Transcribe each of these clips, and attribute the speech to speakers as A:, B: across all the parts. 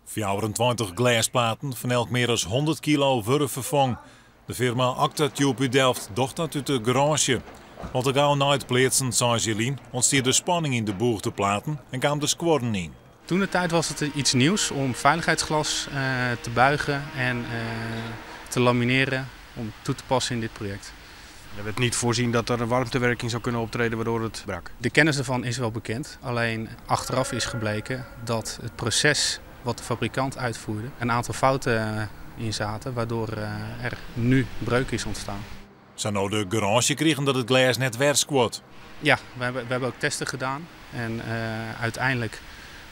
A: 24 glasplaten van elk meer dan 100 kilo worden vervangen. De firma Actatube uit Delft docht dat uit de garage. Want de gauw na het plaatsen, zei Jelien, ontstier de spanning in de boer te platen en kwam de squorden in.
B: Toen de tijd was het iets nieuws om veiligheidsglas te buigen en te lamineren om toe te passen in dit project.
C: Er werd niet voorzien dat er een warmtewerking zou kunnen optreden waardoor het brak.
B: De kennis ervan is wel bekend, alleen achteraf is gebleken dat het proces wat de fabrikant uitvoerde een aantal fouten in zaten, waardoor er nu breuk is ontstaan.
A: Zou nou de garage kregen dat het glas net werk wordt?
B: Ja, we hebben ook testen gedaan en uiteindelijk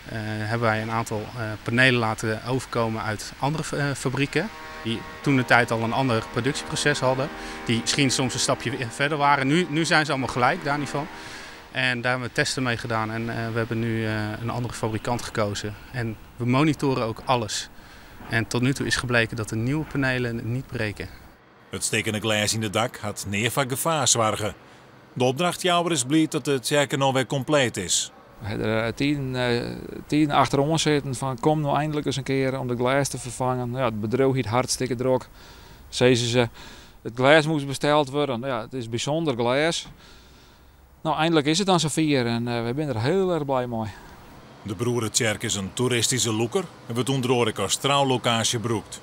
B: hebben wij een aantal panelen laten overkomen uit andere fabrieken. Die toen de tijd al een ander productieproces hadden. Die misschien soms een stapje verder waren. Nu zijn ze allemaal gelijk, daar niet van. En daar hebben we testen mee gedaan en we hebben nu een andere fabrikant gekozen. En we monitoren ook alles. En tot nu toe is gebleken dat de nieuwe panelen niet breken.
A: Het stekende glas in de dak had neer van gevaar zorgen. De opdrachtjouwer is blij dat het zeker nog weer compleet is.
D: We hebben er tien achterom zitten van kom nou eindelijk eens een keer om de glas te vervangen. Ja, het bedrijf hield hartstikke druk. Zeiden ze, het glas moest besteld worden. Ja, het is bijzonder glas. Nou, eindelijk is het dan zover en we zijn er heel erg blij mee.
A: De Broerenkerk is een toeristische loeker en wordt onder andere als trouwlocatie gebruikt.